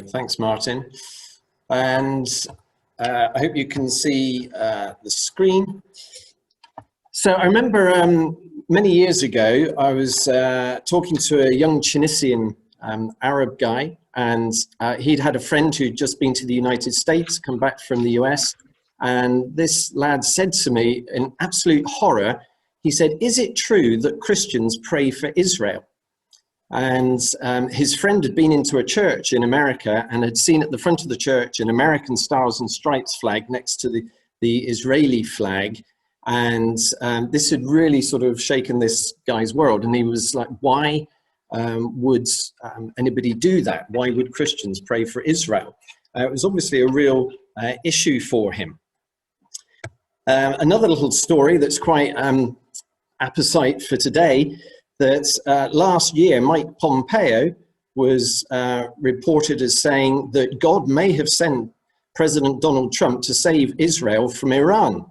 Thanks, Martin. And I hope you can see the screen. So I remember many years ago, I was talking to a young Tunisian Arab guy, and he'd had a friend who'd just been to the United States, come back from the US. And this lad said to me in absolute horror, he said, "Is it true that Christians pray for Israel?" And his friend had been into a church in America and had seen at the front of the church an American Stars and Stripes flag next to the Israeli flag. And this had really sort of shaken this guy's world. And he was like, why would anybody do that? Why would Christians pray for Israel? It was obviously a real issue for him. Another little story that's quite apposite for today, that last year Mike Pompeo was reported as saying that God may have sent President Donald Trump to save Israel from Iran.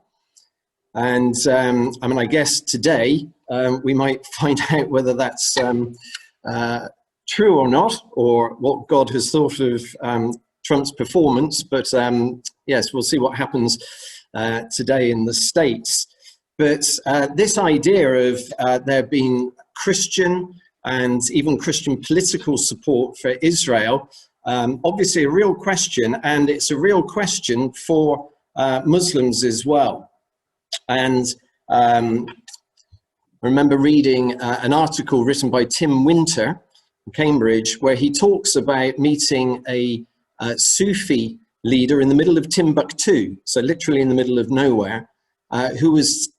And I mean, I guess today we might find out whether that's true or not, or what God has thought of Trump's performance. But yes, we'll see what happens today in the States. But this idea of there being Christian and even Christian political support for Israel, obviously a real question, and it's a real question for Muslims as well. And I remember reading an article written by Tim Winter from Cambridge, where he talks about meeting a Sufi leader in the middle of Timbuktu, so literally in the middle of nowhere, who was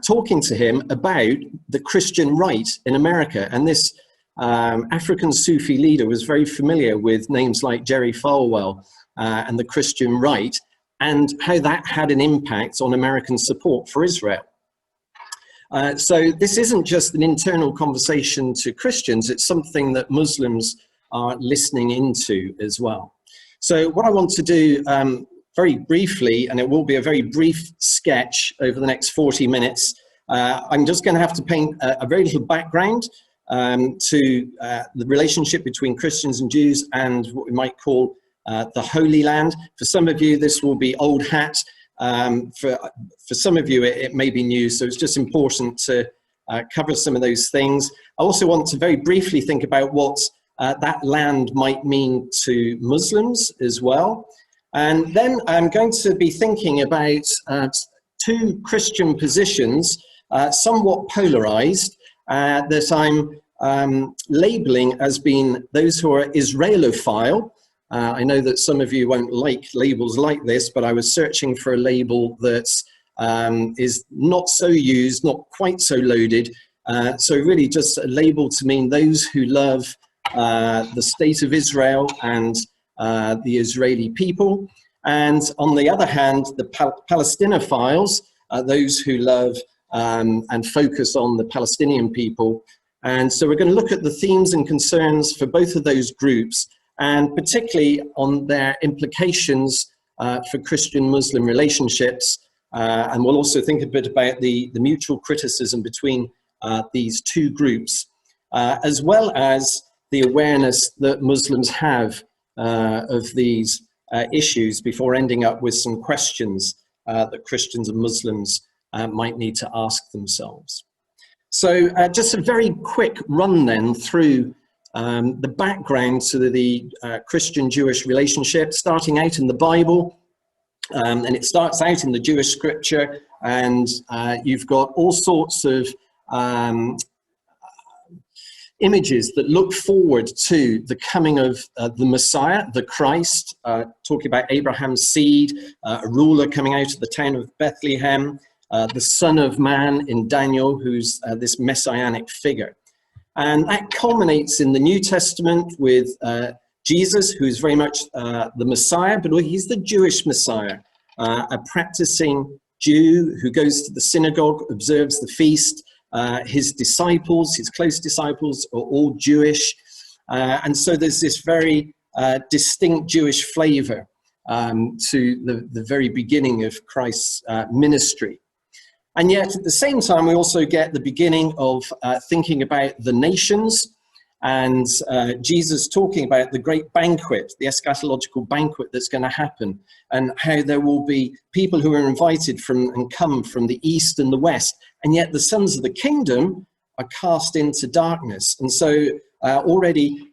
talking to him about the Christian right in America. And this African Sufi leader was very familiar with names like Jerry Falwell and the Christian right, and how that had an impact on American support for Israel. So this isn't just an internal conversation to Christians, it's something that Muslims are listening into as well. So what I want to do very briefly, and it will be a very brief sketch over the next 40 minutes, I'm just going to have to paint a very little background to the relationship between Christians and Jews and what we might call the Holy Land. For some of you, this will be old hat. For some of you, it may be new, so it's just important to cover some of those things. I also want to very briefly think about what that land might mean to Muslims as well. And then I'm going to be thinking about two Christian positions, somewhat polarized, that I'm labeling as being those who are Israelophile. I know that some of you won't like labels like this, but I was searching for a label that is not so used, not quite so loaded. So really just a label to mean those who love the state of Israel and the Israeli people. And on the other hand, the Palestinophiles, those who love and focus on the Palestinian people. And so we're going to look at the themes and concerns for both of those groups, and particularly on their implications for Christian-Muslim relationships. And we'll also think a bit about the mutual criticism between these two groups, as well as the awareness that Muslims have of these issues, before ending up with some questions that Christians and Muslims might need to ask themselves. So just a very quick run then through the background to the Christian-Jewish relationship, starting out in the Bible. And it starts out in the Jewish scripture, and you've got all sorts of images that look forward to the coming of the Messiah, the Christ, talking about Abraham's seed, a ruler coming out of the town of Bethlehem, the Son of Man in Daniel, who's this messianic figure. And that culminates in the New Testament with Jesus, who's very much the Messiah, but he's the Jewish Messiah, a practicing Jew who goes to the synagogue, observes the feast. His disciples, his close disciples, are all Jewish. And so there's this very distinct Jewish flavor to the very beginning of Christ's ministry. And yet, at the same time, we also get the beginning of thinking about the nations and Jesus talking about the great banquet, the eschatological banquet that's going to happen, and how there will be people who are invited from and come from the east and the west, and yet the sons of the kingdom are cast into darkness. And so already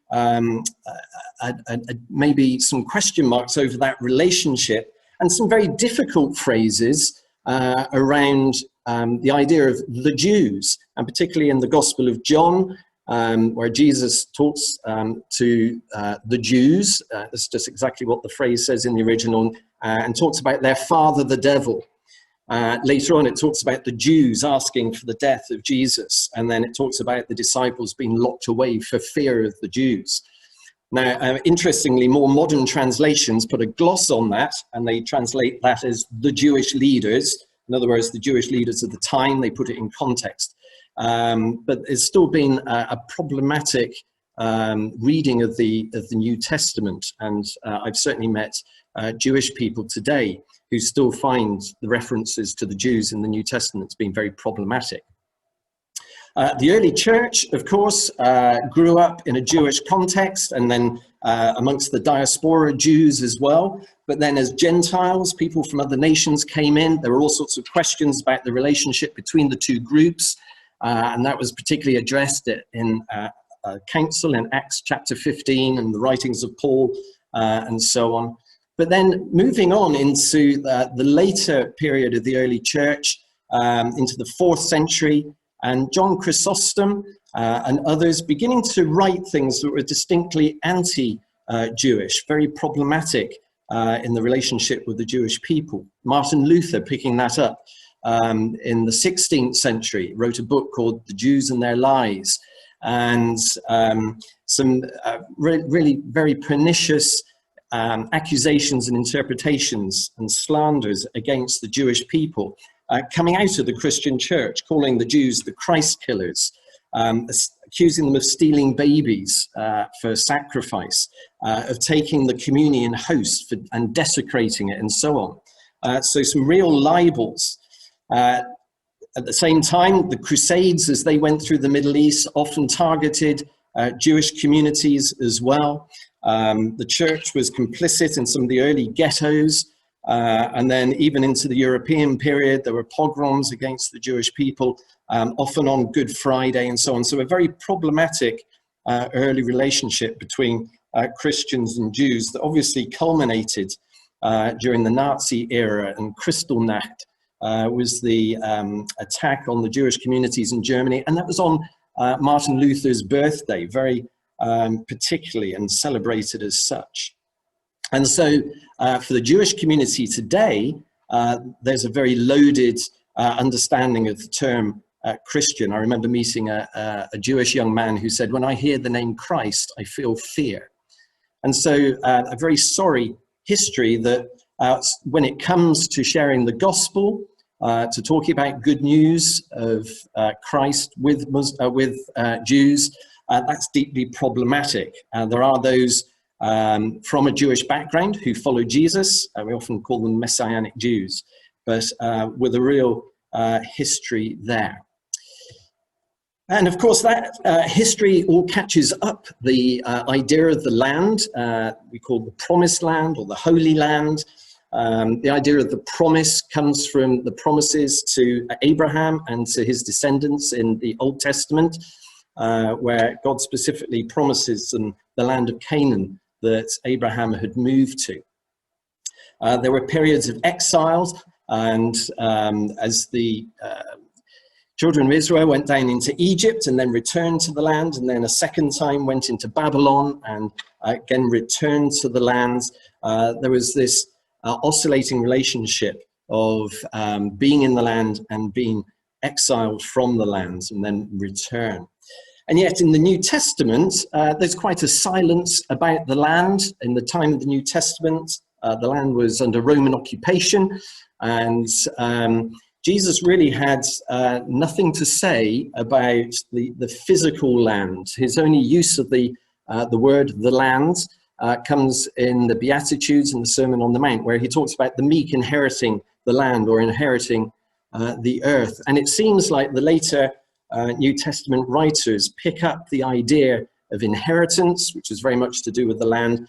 maybe some question marks over that relationship, and some very difficult phrases around the idea of the Jews, and particularly in the Gospel of John, where Jesus talks to the Jews. That's just exactly what the phrase says in the original, and talks about their father, the devil. Later on, it talks about the Jews asking for the death of Jesus, and then it talks about the disciples being locked away for fear of the Jews. Now, interestingly, more modern translations put a gloss on that, and they translate that as the Jewish leaders. In other words, the Jewish leaders of the time. They put it in context. But it's still been a problematic reading of the New Testament, and I've certainly met Jewish people today who still find the references to the Jews in the New Testament as being very problematic. The early church, of course, grew up in a Jewish context, and then amongst the diaspora Jews as well. But then as Gentiles, people from other nations came in, there were all sorts of questions about the relationship between the two groups. And that was particularly addressed in a council in Acts chapter 15 and the writings of Paul and so on. But then moving on into the later period of the early church, into the 4th century, and John Chrysostom and others beginning to write things that were distinctly anti-Jewish, very problematic in the relationship with the Jewish people. Martin Luther picking that up in the 16th century, wrote a book called The Jews and Their Lies, and some really very pernicious accusations and interpretations and slanders against the Jewish people coming out of the Christian church, calling the Jews the Christ killers, accusing them of stealing babies for sacrifice, of taking the communion host and desecrating it, and so on. So some real libels. At the same time, the Crusades, as they went through the Middle East, often targeted Jewish communities as well. The church was complicit in some of the early ghettos, and then even into the European period, there were pogroms against the Jewish people, often on Good Friday and so on. So a very problematic early relationship between Christians and Jews that obviously culminated during the Nazi era, and Kristallnacht was the attack on the Jewish communities in Germany, and that was on Martin Luther's birthday, very particularly, and celebrated as such. And so for the Jewish community today, there's a very loaded understanding of the term Christian. I remember meeting a Jewish young man who said, "When I hear the name Christ, I feel fear." And so a very sorry history that when it comes to sharing the gospel, to talking about good news of Christ with Jews, that's deeply problematic. There are those from a Jewish background who follow Jesus. We often call them Messianic Jews, but with a real history there. And of course, that history all catches up the idea of the land we call the Promised Land or the Holy Land. The idea of the promise comes from the promises to Abraham and to his descendants in the Old Testament, where God specifically promises them the land of Canaan that Abraham had moved to. There were periods of exile, and as the children of Israel went down into Egypt and then returned to the land, and then a second time went into Babylon and again returned to the land, there was this oscillating relationship of being in the land and being exiled from the land and then return. And yet in the New Testament, there's quite a silence about the land. In the time of the New Testament, the land was under Roman occupation, and Jesus really had nothing to say about the physical land. His only use of the word "the land" comes in the Beatitudes and the Sermon on the Mount, where he talks about the meek inheriting the land or inheriting the earth. And it seems like the later New Testament writers pick up the idea of inheritance, which is very much to do with the land,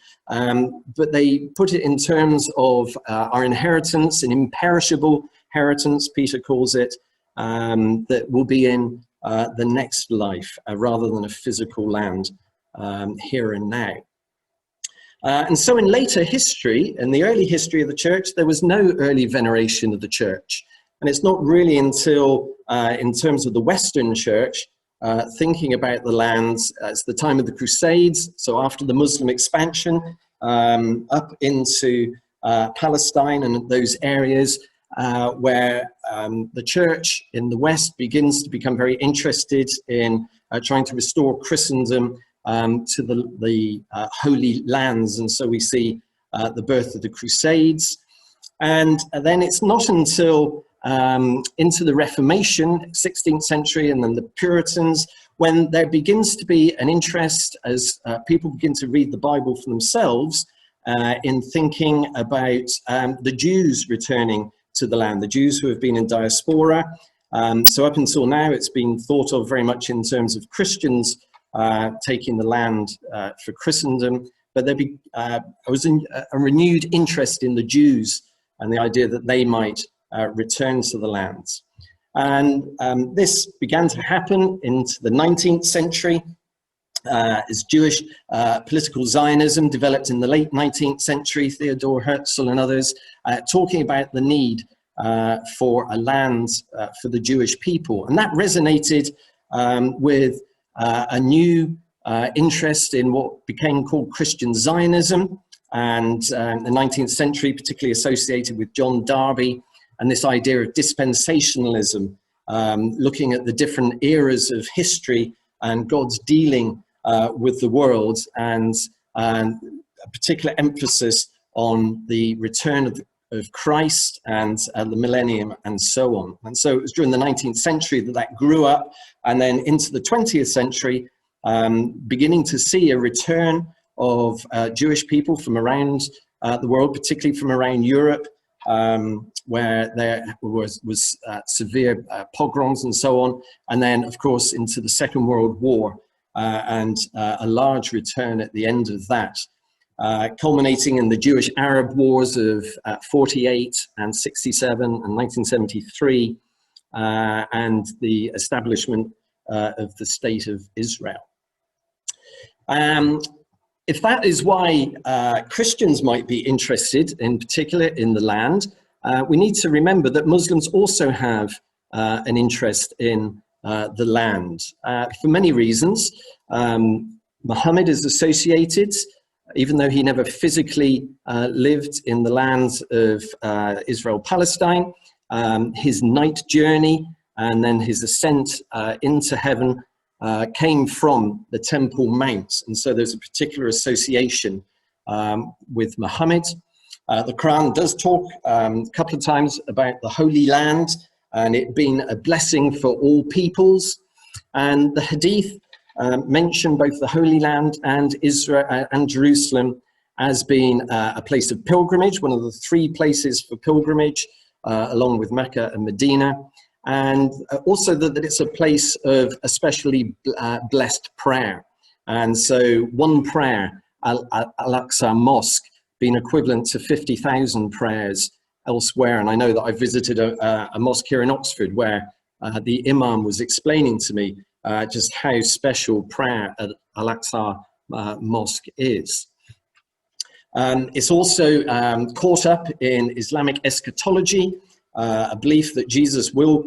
but they put it in terms of our inheritance, an imperishable inheritance, Peter calls it, that will be in the next life, rather than a physical land here and now. And so in later history, in the early history of the church, there was no early veneration of the church. And it's not really until, in terms of the Western church, thinking about the lands, it's the time of the Crusades, so after the Muslim expansion up into Palestine and those areas, where the church in the West begins to become very interested in trying to restore Christendom to the Holy Lands. And so we see the birth of the Crusades. And then it's not until into the Reformation, 16th century, and then the Puritans, when there begins to be an interest as people begin to read the Bible for themselves in thinking about the Jews returning to the land, the Jews who have been in diaspora. So up until now, it's been thought of very much in terms of Christians taking the land for Christendom, but there was a renewed interest in the Jews and the idea that they might return to the lands. And this began to happen into the 19th century as Jewish political Zionism developed in the late 19th century, Theodor Herzl and others, talking about the need for a land for the Jewish people. And that resonated with a new interest in what became called Christian Zionism, and in the 19th century, particularly associated with John Darby, and this idea of dispensationalism, looking at the different eras of history and God's dealing with the world, and a particular emphasis on the return of Christ and the millennium and so on. And so it was during the 19th century that grew up, and then into the 20th century, beginning to see a return of Jewish people from around the world, particularly from around Europe, where there was severe pogroms and so on, and then of course into the Second World War, and a large return at the end of that, culminating in the Jewish-Arab wars of 48 and 67 and 1973, and the establishment of the State of Israel. If that is why Christians might be interested, in particular in the land, we need to remember that Muslims also have an interest in the land for many reasons. Muhammad is associated, even though he never physically lived in the lands of Israel-Palestine, his night journey and then his ascent into heaven came from the Temple Mount. And so there's a particular association with Muhammad. The Quran does talk a couple of times about the Holy Land and it being a blessing for all peoples. And the Hadith mention both the Holy Land and Israel and Jerusalem as being a place of pilgrimage, one of the three places for pilgrimage, along with Mecca and Medina, and also that it's a place of especially blessed prayer. And so one prayer, Al-Aqsa Mosque, being equivalent to 50,000 prayers elsewhere. And I know that I visited a mosque here in Oxford where the Imam was explaining to me just how special prayer at Al-Aqsa Mosque is. It's also caught up in Islamic eschatology, a belief that Jesus will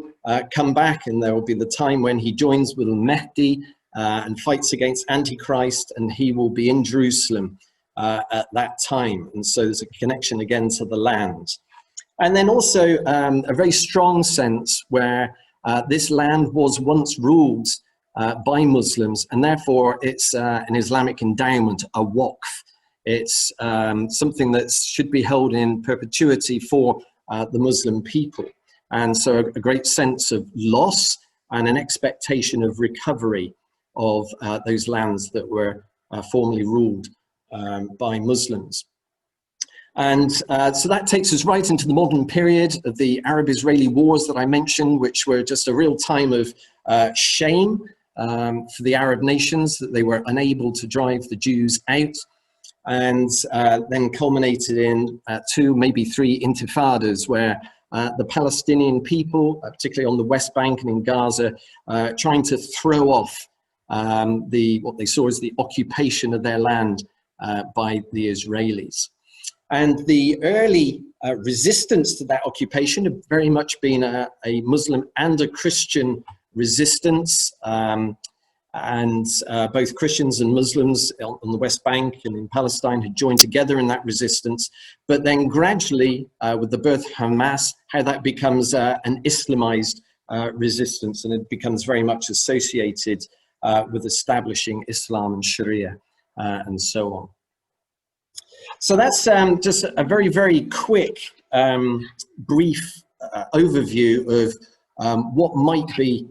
come back and there will be the time when he joins with Al-Mahdi and fights against Antichrist, and he will be in Jerusalem at that time. And so there's a connection again to the land. And then also a very strong sense where this land was once ruled by Muslims, and therefore it's an Islamic endowment, a waqf. It's something that should be held in perpetuity for the Muslim people. And so a great sense of loss and an expectation of recovery of those lands that were formerly ruled by Muslims. And so that takes us right into the modern period of the Arab-Israeli wars that I mentioned, which were just a real time of shame for the Arab nations, that they were unable to drive the Jews out, and then culminated in 2, maybe 3 intifadas where the Palestinian people, particularly on the West Bank and in Gaza, trying to throw off what they saw as the occupation of their land by the Israelis. And the early resistance to that occupation had very much been a Muslim and a Christian resistance. And both Christians and Muslims on the West Bank and in Palestine had joined together in that resistance. But then gradually, with the birth of Hamas, how that becomes an Islamized resistance, and it becomes very much associated with establishing Islam and Sharia and so on. So that's just a very, very quick, brief overview of what might be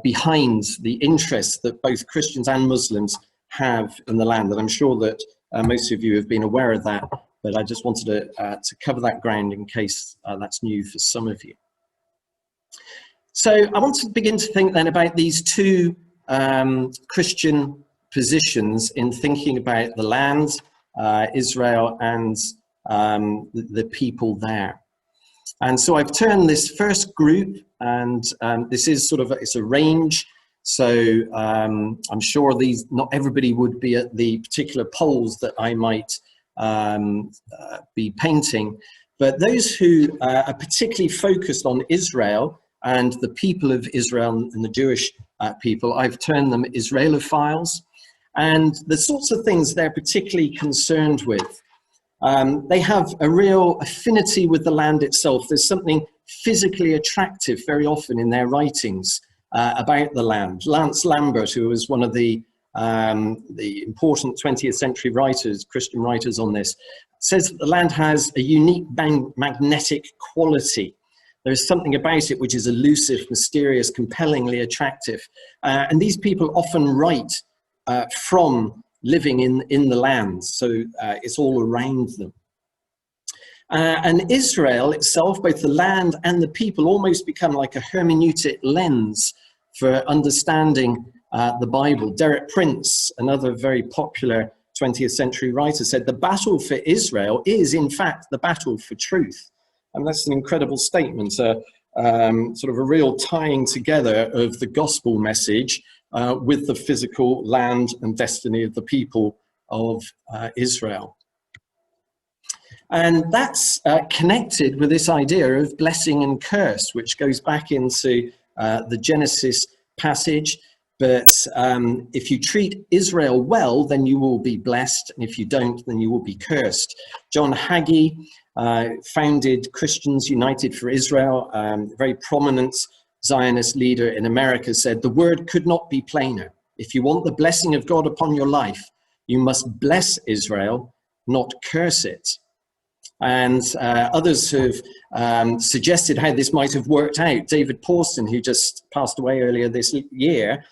behind the interest that both Christians and Muslims have in the land. And I'm sure that most of you have been aware of that, but I just wanted to cover that ground in case that's new for some of you. So I want to begin to think then about these 2 Christian positions in thinking about the land, Israel, and the people there. And so I've turned this first group, and this is sort of, it's a range. So I'm sure not everybody would be at the particular poles that I might be painting, but those who are particularly focused on Israel and the people of Israel and the Jewish people, I've termed them Israelophiles. And the sorts of things they're particularly concerned with. They have a real affinity with the land itself. There's something physically attractive very often in their writings about the land. Lance Lambert, who was one of the important 20th century writers, Christian writers on this, says that the land has a unique magnetic quality. There's something about it which is elusive, mysterious, compellingly attractive. And these people often write from living in the land, so it's all around them. And Israel itself, both the land and the people, almost become like a hermeneutic lens for understanding the Bible. Derek Prince, another very popular 20th century writer, said the battle for Israel is in fact the battle for truth. And that's an incredible statement, sort of a real tying together of the gospel message with the physical land and destiny of the people of Israel. And that's connected with this idea of blessing and curse, which goes back into the Genesis passage. But if you treat Israel well, then you will be blessed. And if you don't, then you will be cursed. John Hagee founded Christians United for Israel, very prominent Zionist leader in America, said, the word could not be plainer. If you want the blessing of God upon your life, you must bless Israel, not curse it. And others have suggested how this might have worked out. David Pawson, who just passed away earlier this year,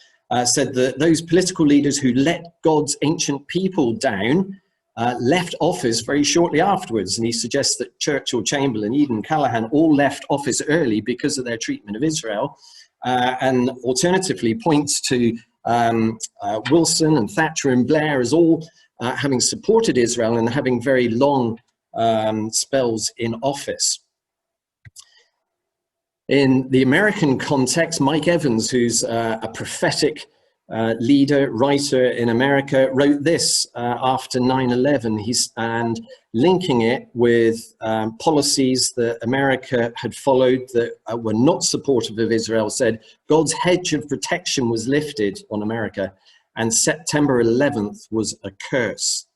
said that those political leaders who let God's ancient people down left office very shortly afterwards. And he suggests that Churchill, Chamberlain, Eden, Callahan all left office early because of their treatment of Israel. And alternatively points to Wilson and Thatcher and Blair as all having supported Israel and having very long spells in office. In the American context, Mike Evans, who's a prophetic leader, writer in America, wrote this after 9/11. And linking it with policies that America had followed that were not supportive of Israel, said God's hedge of protection was lifted on America, and September 11th was a curse.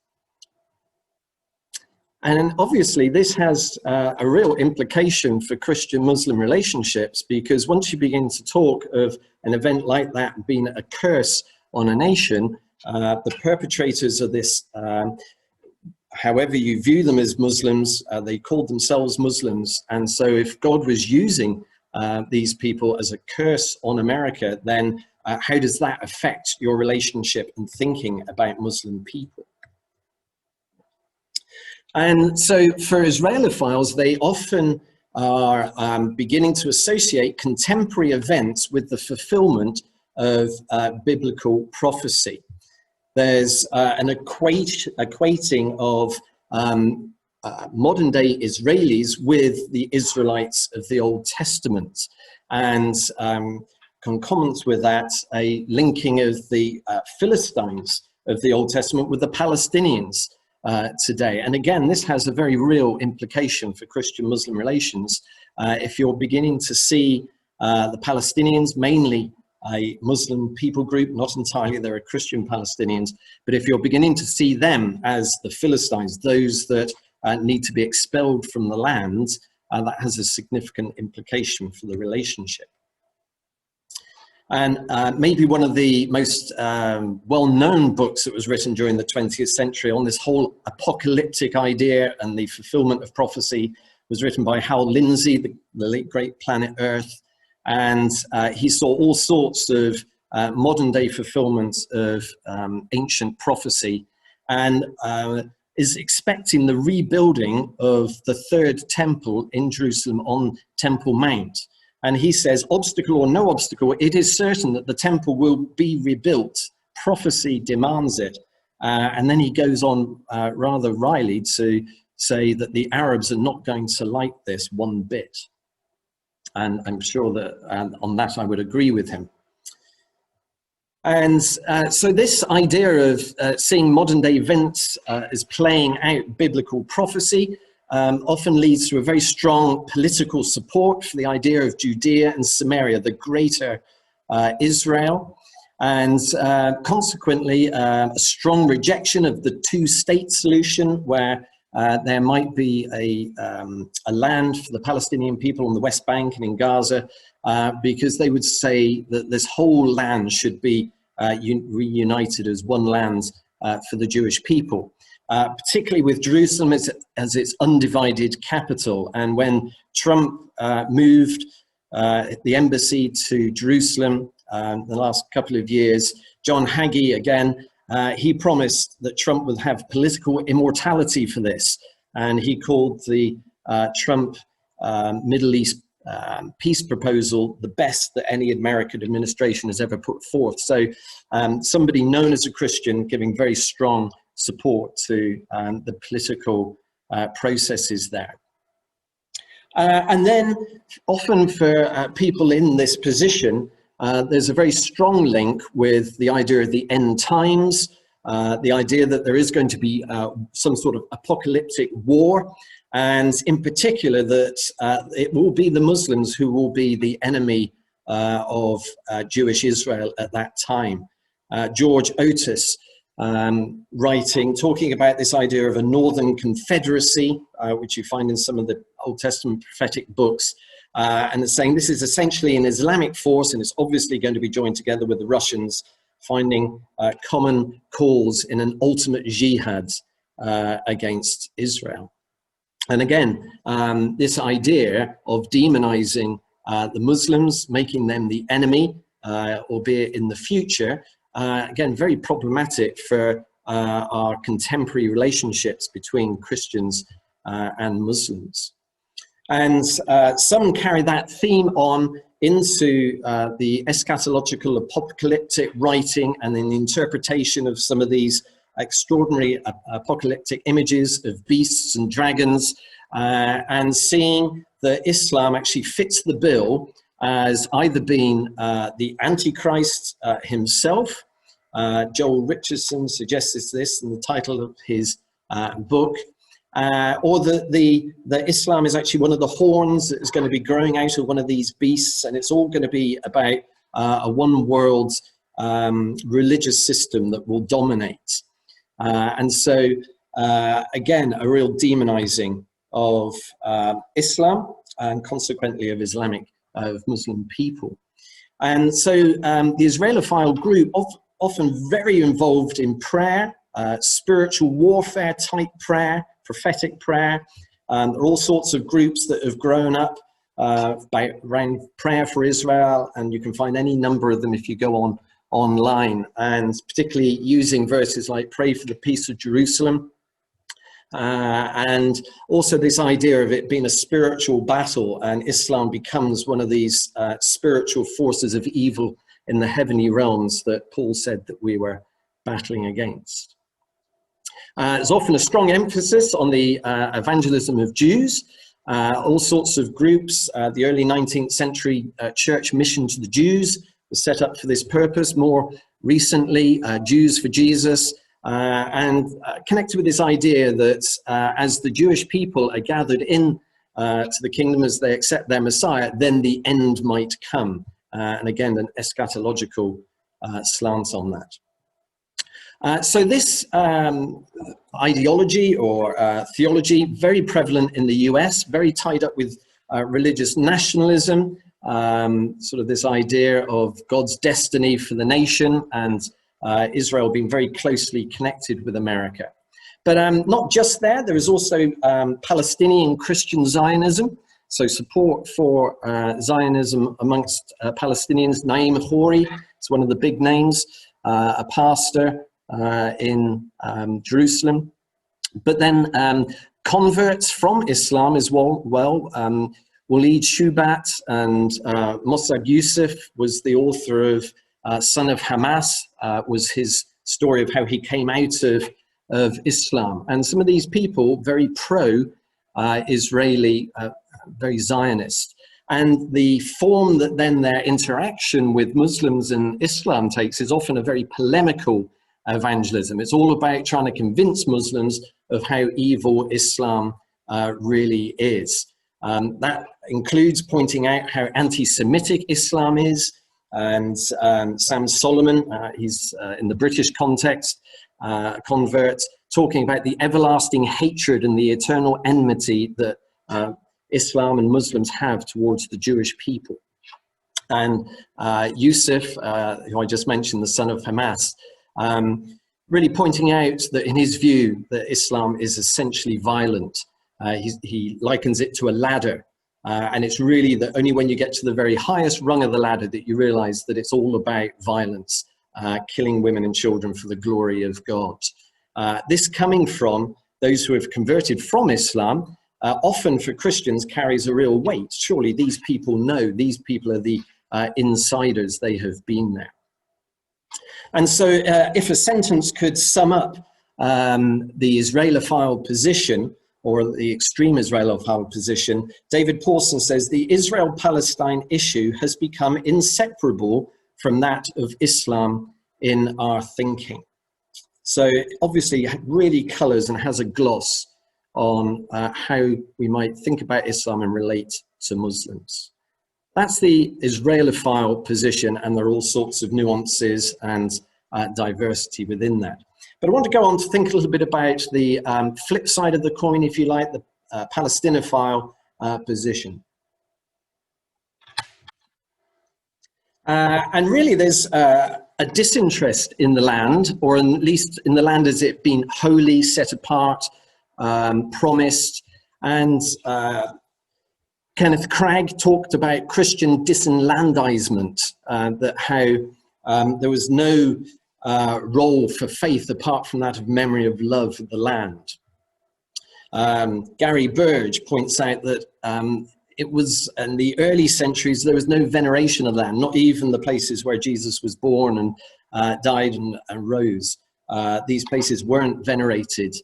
And obviously this has a real implication for Christian-Muslim relationships, because once you begin to talk of an event like that being a curse on a nation, the perpetrators of this, however you view them as Muslims, they called themselves Muslims. And so if God was using these people as a curse on America, then how does that affect your relationship and thinking about Muslim people? And so for Israelophiles, they often are beginning to associate contemporary events with the fulfillment of biblical prophecy. There's an equating of modern-day Israelis with the Israelites of the Old Testament, and concomitant with that, a linking of the Philistines of the Old Testament with the Palestinians today. And again, this has a very real implication for Christian-Muslim relations. If you're beginning to see the Palestinians, mainly a Muslim people group, not entirely, there are Christian Palestinians, but if you're beginning to see them as the Philistines, those that need to be expelled from the land, that has a significant implication for the relationship. And maybe one of the most well-known books that was written during the 20th century on this whole apocalyptic idea and the fulfillment of prophecy was written by Hal Lindsey, the late great Planet Earth. And he saw all sorts of modern-day fulfillments of ancient prophecy, and is expecting the rebuilding of the third temple in Jerusalem on Temple Mount. And he says, obstacle or no obstacle, it is certain that the temple will be rebuilt. Prophecy demands it. And then he goes on rather wryly to say that the Arabs are not going to like this one bit. And I'm sure that on that I would agree with him. And so this idea of seeing modern day events as playing out biblical prophecy often leads to a very strong political support for the idea of Judea and Samaria, the greater Israel, and consequently a strong rejection of the two-state solution, where there might be a land for the Palestinian people on the West Bank and in Gaza, because they would say that this whole land should be reunited as one land for the Jewish people, particularly with Jerusalem as its undivided capital. And when Trump moved the embassy to Jerusalem the last couple of years, John Hagee, again, he promised that Trump would have political immortality for this. And he called the Trump Middle East peace proposal the best that any American administration has ever put forth. So somebody known as a Christian giving very strong support to the political processes there. And then often for people in this position, there's a very strong link with the idea of the end times, the idea that there is going to be some sort of apocalyptic war, and in particular that it will be the Muslims who will be the enemy of Jewish Israel at that time. George Otis writing, talking about this idea of a northern confederacy, which you find in some of the Old Testament prophetic books, and it's saying this is essentially an Islamic force, and it's obviously going to be joined together with the Russians, finding common cause in an ultimate jihad against Israel. And again, this idea of demonizing the Muslims, making them the enemy, albeit in the future, again, very problematic for our contemporary relationships between Christians and Muslims. And some carry that theme on into the eschatological apocalyptic writing and in the interpretation of some of these extraordinary apocalyptic images of beasts and dragons, and seeing that Islam actually fits the bill as either being the Antichrist himself. Joel Richardson suggests this in the title of his book, or that Islam is actually one of the horns that is going to be growing out of one of these beasts, and it's all going to be about a one world religious system that will dominate. And so, again, a real demonizing of Islam and consequently of of Muslim people. And so the Israelophile group, often very involved in prayer, spiritual warfare type prayer, prophetic prayer. There are all sorts of groups that have grown up around prayer for Israel, and you can find any number of them if you go online, and particularly using verses like pray for the peace of Jerusalem, and also this idea of it being a spiritual battle, and Islam becomes one of these spiritual forces of evil in the heavenly realms that Paul said that we were battling against. There's often a strong emphasis on the evangelism of Jews. All sorts of groups. The early 19th century church mission to the Jews was set up for this purpose. More recently, Jews for Jesus, and connected with this idea that as the Jewish people are gathered in to the kingdom as they accept their Messiah, then the end might come. And again, an eschatological slant on that. So this ideology or theology, very prevalent in the US, very tied up with religious nationalism, sort of this idea of God's destiny for the nation, and Israel being very closely connected with America. But not just there, there is also Palestinian Christian Zionism, so support for Zionism amongst Palestinians. Naim Houri is one of the big names, a pastor in Jerusalem. But then converts from Islam as well. Walid Shubat and Mossad Youssef was the author of Son of Hamas, was his story of how he came out of Islam. And some of these people, very pro-Israeli, very Zionist. And the form that then their interaction with Muslims and Islam takes is often a very polemical evangelism. It's all about trying to convince Muslims of how evil Islam really is. That includes pointing out how anti-Semitic Islam is. And Sam Solomon, he's in the British context, convert, talking about the everlasting hatred and the eternal enmity that Islam and Muslims have towards the Jewish people. And Yusuf, who I just mentioned, the son of Hamas, really pointing out that in his view that Islam is essentially violent. He likens it to a ladder, and it's really that only when you get to the very highest rung of the ladder that you realize that it's all about violence, killing women and children for the glory of God. This coming from those who have converted from Islam, often for Christians carries a real weight. Surely these people know, these people are the insiders, they have been there. And so if a sentence could sum up the Israelophile position, or the extreme Israelophile position, David Pawson says the Israel-Palestine issue has become inseparable from that of Islam in our thinking. So obviously it really colours and has a gloss on how we might think about Islam and relate to Muslims. That's the Israelophile position, and there are all sorts of nuances and diversity within that. But I want to go on to think a little bit about the flip side of the coin, if you like, the Palestinophile position. And really there's a disinterest in the land, or at least in the land as it being holy, set apart, promised. And Kenneth Cragg talked about Christian disenlandizement, that how there was no role for faith apart from that of memory of love of the land. Gary Burge points out that it was in the early centuries, there was no veneration of land, not even the places where Jesus was born and died and rose. These places weren't venerated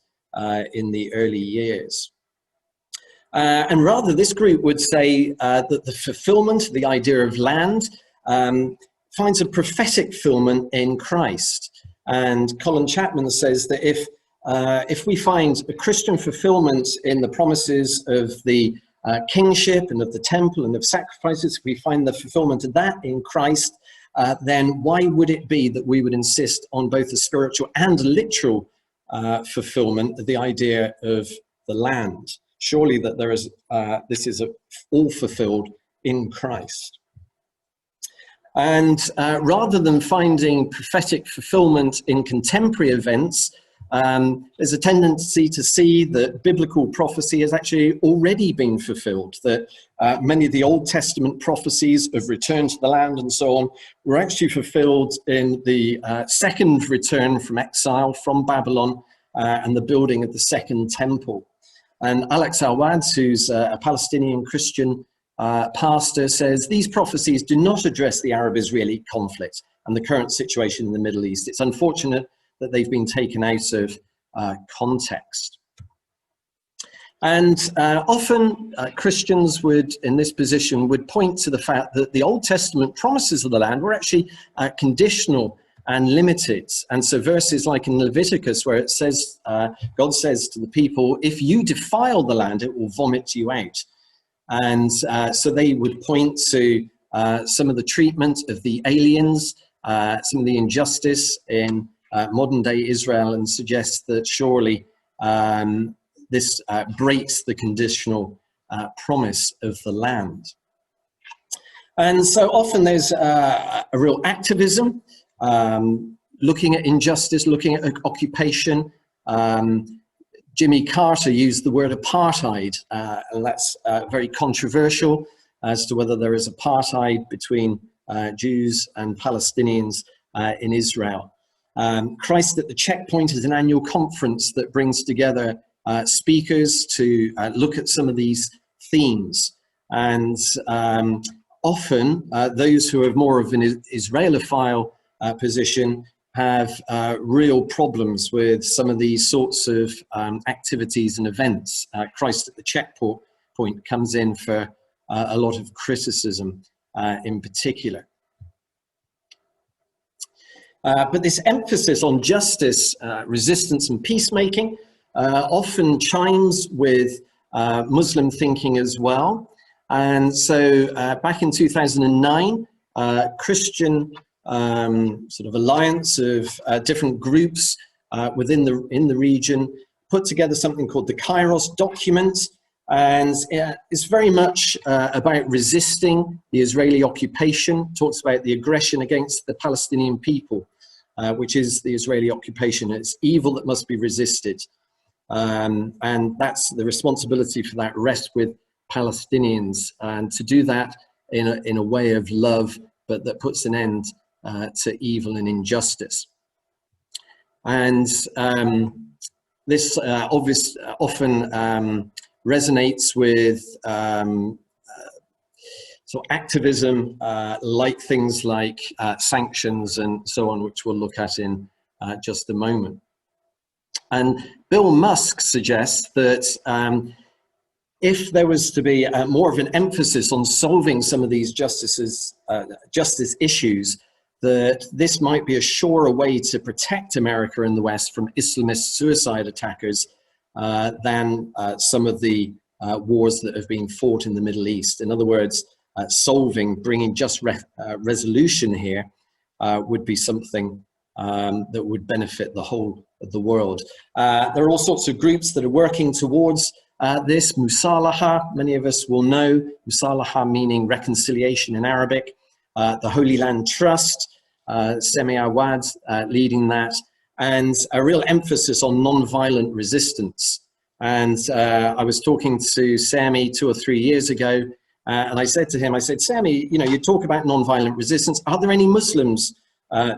in the early years. And rather, this group would say that the fulfillment, the idea of land, finds a prophetic fulfillment in Christ. And Colin Chapman says that if we find a Christian fulfillment in the promises of the kingship and of the temple and of sacrifices, if we find the fulfillment of that in Christ, then why would it be that we would insist on both the spiritual and literal fulfillment of the idea of the land? Surely that there is, this is all fulfilled in Christ. And rather than finding prophetic fulfillment in contemporary events, there's a tendency to see that biblical prophecy has actually already been fulfilled, that many of the Old Testament prophecies of return to the land and so on were actually fulfilled in the second return from exile from Babylon and the building of the second temple. And Alex Awad, who's a Palestinian Christian pastor says, these prophecies do not address the Arab-Israeli conflict and the current situation in the Middle East. It's unfortunate that they've been taken out of context. And often Christians would, in this position, would point to the fact that the Old Testament promises of the land were actually conditional and limited. And so verses like in Leviticus, where it says, God says to the people, if you defile the land, it will vomit you out. And so they would point to some of the treatment of the aliens, some of the injustice in modern day Israel, and suggest that surely this breaks the conditional promise of the land. And so often there's a real activism, looking at injustice, looking at occupation. Jimmy Carter used the word apartheid, and that's very controversial as to whether there is apartheid between Jews and Palestinians in Israel. Christ at the Checkpoint is an annual conference that brings together speakers to look at some of these themes. And often those who have more of an Israelophile position have real problems with some of these sorts of activities and events. Christ at the Checkpoint comes in for a lot of criticism in particular. But this emphasis on justice, resistance and peacemaking often chimes with Muslim thinking as well. And so back in 2009, Christian sort of alliance of different groups in the region put together something called the Kairos document. And it's very much about resisting the Israeli occupation, talks about the aggression against the Palestinian people, which is the Israeli occupation. It's evil that must be resisted. And that's the responsibility for that rests with Palestinians, and to do that in a way of love, but that puts an end to evil and injustice. And this often resonates with sort of activism, like things like sanctions and so on, which we'll look at in just a moment. And Bill Musk suggests that if there was to be more of an emphasis on solving some of these justice issues, that this might be a surer way to protect America and the West from Islamist suicide attackers than some of the wars that have been fought in the Middle East. In other words, bringing just resolution here would be something that would benefit the whole of the world. There are all sorts of groups that are working towards this. Musalaha, many of us will know, Musalaha meaning reconciliation in Arabic. The Holy Land Trust, Semi Awad leading that, and a real emphasis on non-violent resistance. And I was talking to Sami 2 or 3 years ago, and I said to him, Sami, you talk about non-violent resistance. Are there any Muslims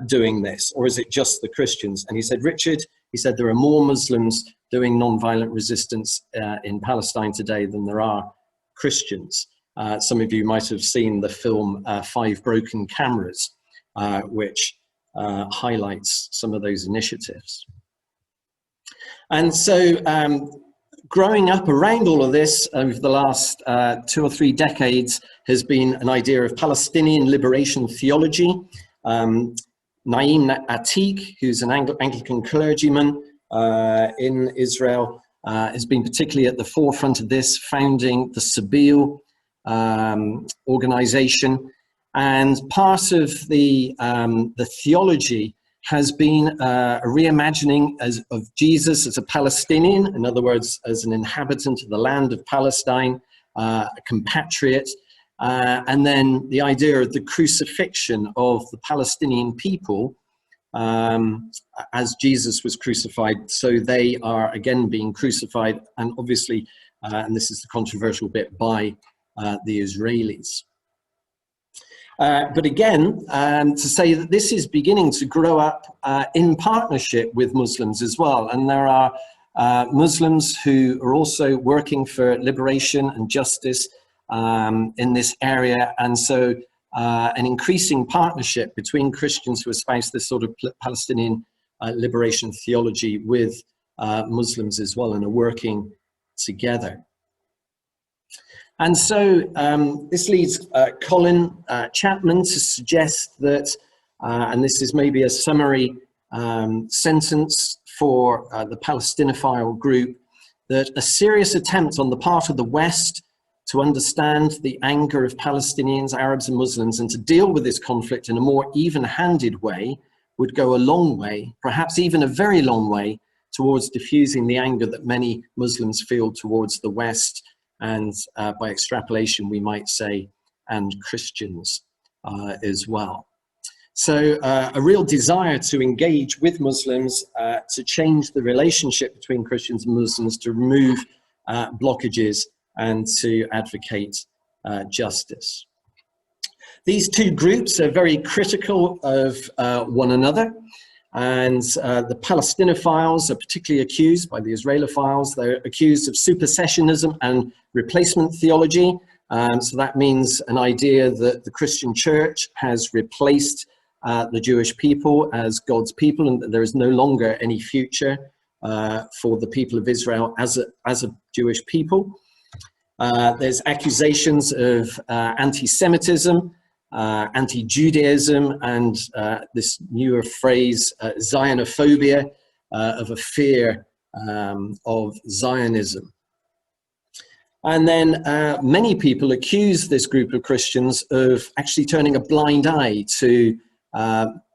doing this, or is it just the Christians? And he said, Richard, there are more Muslims doing non-violent resistance in Palestine today than there are Christians. Some of you might have seen the film 5 Broken Cameras, which highlights some of those initiatives. And so growing up around all of this over the last 2 or 3 decades has been an idea of Palestinian liberation theology. Naim Atik, who's an Anglican clergyman in Israel, has been particularly at the forefront of this, founding the Sabeel organization. And part of the theology has been a reimagining of Jesus as a Palestinian, in other words, as an inhabitant of the land of Palestine, a compatriot, and then the idea of the crucifixion of the Palestinian people as Jesus was crucified. So they are again being crucified, and obviously, and this is the controversial bit, by the Israelis. But again, to say that this is beginning to grow up in partnership with Muslims as well. And there are Muslims who are also working for liberation and justice in this area. And so an increasing partnership between Christians who espouse this sort of Palestinian liberation theology with Muslims as well, and are working together. And so this leads Colin Chapman to suggest that, and this is maybe a summary sentence for the Palestinophile group, that a serious attempt on the part of the West to understand the anger of Palestinians, Arabs and Muslims, and to deal with this conflict in a more even-handed way would go a long way, perhaps even a very long way, towards diffusing the anger that many Muslims feel towards the West, and by extrapolation, we might say, and Christians as well. So a real desire to engage with Muslims, to change the relationship between Christians and Muslims, to remove blockages, and to advocate justice. These two groups are very critical of one another, and the Palestinophiles are particularly accused by the Israelophiles. They're accused of supersessionism and replacement theology. So that means an idea that the Christian church has replaced the Jewish people as God's people, and that there is no longer any future for the people of Israel as a Jewish people. There's accusations of anti-Semitism, anti-Judaism, and this newer phrase, Zionophobia, of a fear of Zionism. And then many people accuse this group of Christians of actually turning a blind eye to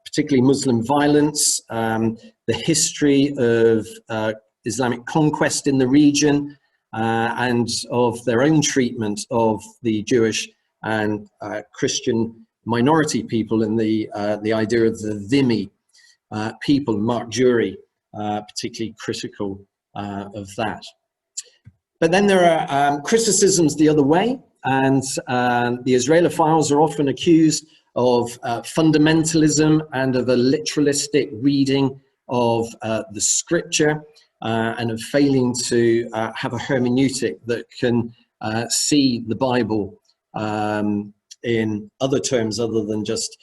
particularly Muslim violence, the history of Islamic conquest in the region, and of their own treatment of the Jewish and Christian minority people, in the idea of the Dhimmi people. Mark Jury particularly critical of that. But then there are criticisms the other way, and the Israelophiles are often accused of fundamentalism and of a literalistic reading of the scripture, and of failing to have a hermeneutic that can see the Bible in other terms other than just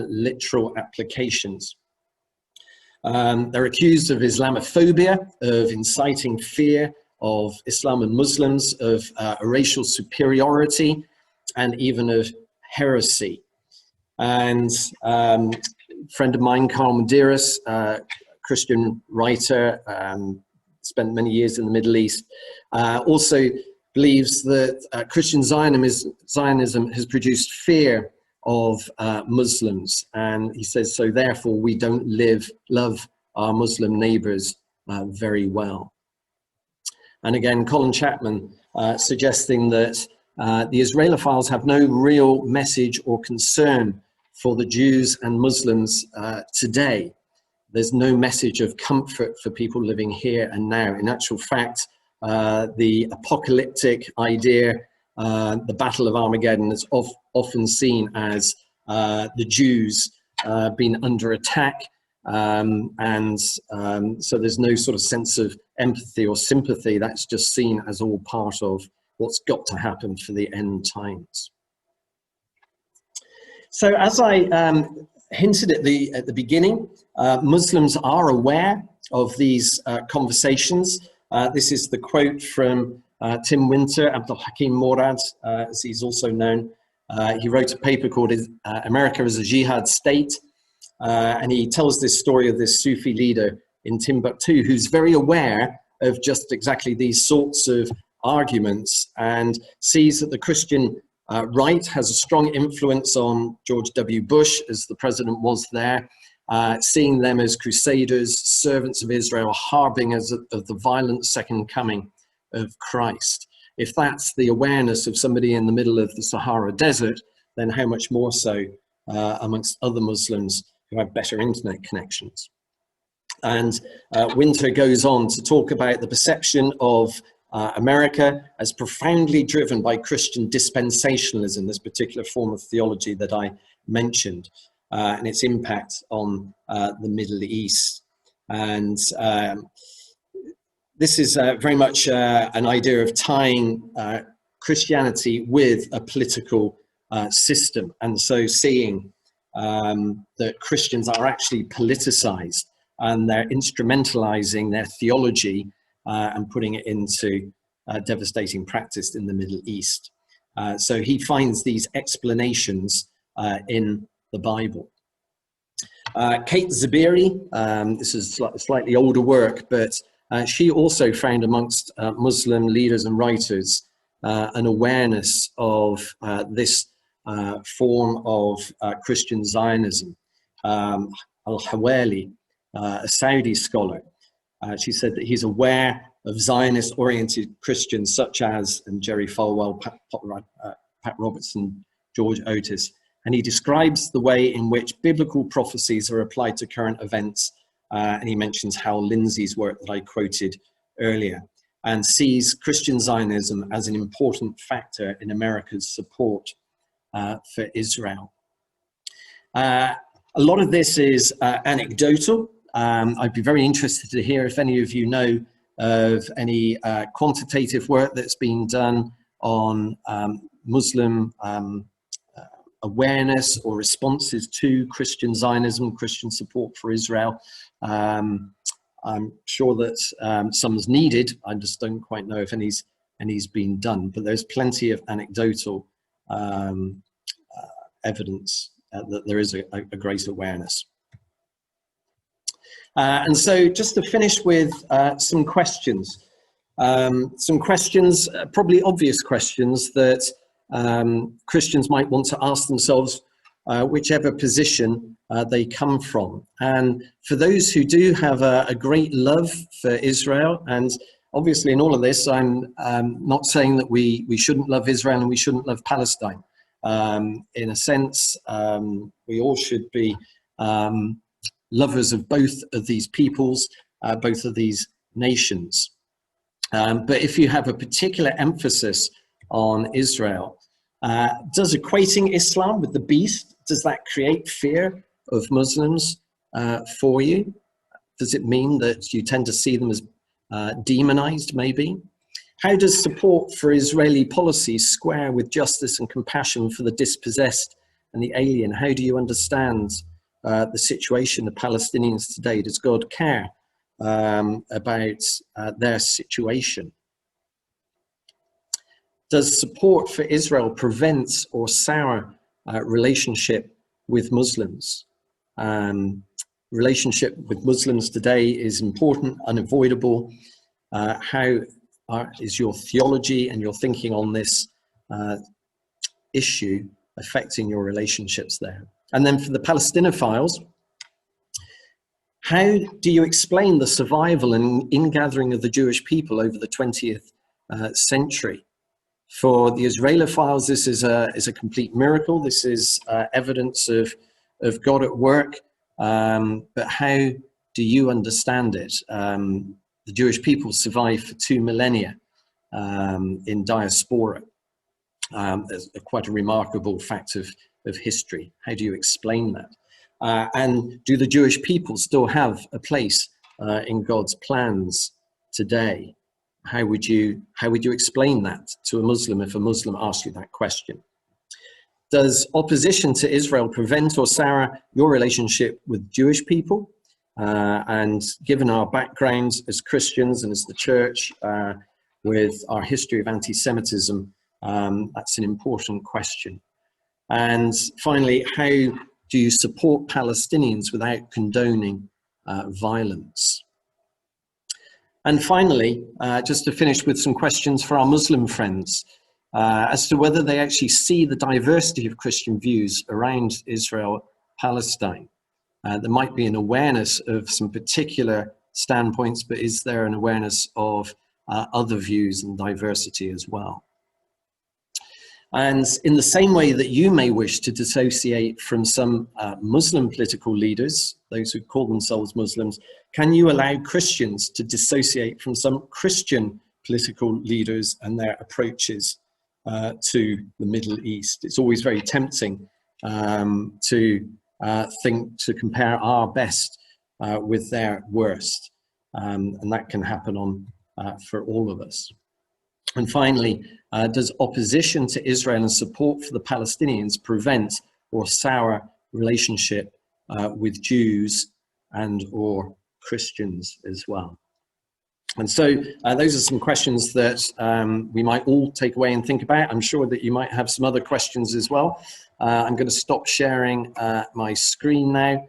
literal applications. They're accused of Islamophobia, of inciting fear of Islam and Muslims, of racial superiority, and even of heresy. And a friend of mine, Carl Medeiros, Christian writer, spent many years in the Middle East, also believes that Christian Zionism has produced fear of Muslims. And he says, so therefore we don't love our Muslim neighbors very well. And again, Colin Chapman suggesting that the Israelophiles have no real message or concern for the Jews and Muslims today. There's no message of comfort for people living here and now. In actual fact, the apocalyptic idea, the Battle of Armageddon, is often seen as the Jews being under attack, and so there's no sort of sense of empathy or sympathy. That's just seen as all part of what's got to happen for the end times. So as I hinted at the beginning, Muslims are aware of these conversations. This is the quote from Tim Winter, Abdul Hakim Morad, as he's also known. He wrote a paper called America as a Jihad State, and he tells this story of this Sufi leader in Timbuktu who's very aware of just exactly these sorts of arguments, and sees that the Christian right has a strong influence on George W. Bush, as the president was there, seeing them as crusaders, servants of Israel, harbingers of the violent second coming of Christ. If that's the awareness of somebody in the middle of the Sahara Desert, then how much more so amongst other Muslims who have better internet connections. And Winter goes on to talk about the perception of America as profoundly driven by Christian dispensationalism, this particular form of theology that I mentioned, and its impact on the Middle East. And this is very much an idea of tying Christianity with a political system, and so seeing that Christians are actually politicized and they're instrumentalizing their theology and putting it into devastating practice in the Middle East. So he finds these explanations in the Bible. Kate Zabiri, this is slightly older work, but she also found amongst Muslim leaders and writers an awareness of this form of Christian Zionism. Al-Hawali, a Saudi scholar, she said that he's aware of Zionist-oriented Christians such as Jerry Falwell, Pat Robertson, George Otis, and he describes the way in which biblical prophecies are applied to current events, and he mentions Hal Lindsey's work that I quoted earlier, and sees Christian Zionism as an important factor in America's support for Israel. A lot of this is anecdotal. I'd be very interested to hear if any of you know of any quantitative work that's been done on Muslim awareness or responses to Christian Zionism, Christian support for Israel. I'm sure that some's needed. I just don't quite know if any's been done, but there's plenty of anecdotal evidence that there is a great awareness. And so just to finish with some questions. Probably obvious questions that Christians might want to ask themselves, whichever position they come from. And for those who do have a great love for Israel, and obviously in all of this, I'm not saying that we shouldn't love Israel and we shouldn't love Palestine. In a sense, we all should be lovers of both of these peoples, both of these nations. But if you have a particular emphasis on Israel, does equating Islam with the beast, does that create fear of Muslims for you? Does it mean that you tend to see them as demonized, maybe? How does support for Israeli policies square with justice and compassion for the dispossessed and the alien? How do you understand the situation of Palestinians today? Does God care about their situation? Does support for Israel prevent or sour relationship with Muslims? Relationship with Muslims today is important, unavoidable. How is your theology and your thinking on this issue affecting your relationships there? And then for the Palestinophiles, how do you explain the survival and ingathering of the Jewish people over the 20th century? For the Israelophiles, this is a complete miracle. This is evidence of God at work. But how do you understand it? The Jewish people survived for 2 millennia in diaspora. It's quite a remarkable fact of history. How do you explain that? And do the Jewish people still have a place in God's plans today? How would you explain that to a Muslim if a Muslim asks you that question? Does opposition to Israel prevent or sour your relationship with Jewish people? And given our backgrounds as Christians and as the church, with our history of anti-Semitism, that's an important question. And finally, how do you support Palestinians without condoning violence? And finally, just to finish with some questions for our Muslim friends, as to whether they actually see the diversity of Christian views around Israel-Palestine. There might be an awareness of some particular standpoints, but is there an awareness of other views and diversity as well? And in the same way that you may wish to dissociate from some Muslim political leaders, those who call themselves Muslims, can you allow Christians to dissociate from some Christian political leaders and their approaches to the Middle East? It's always very tempting to compare our best with their worst, and that can happen for all of us. And finally, does opposition to Israel and support for the Palestinians prevent or sour relationship with Jews and or Christians as well? And so those are some questions that we might all take away and think about. I'm sure that you might have some other questions as well. I'm going to stop sharing my screen now.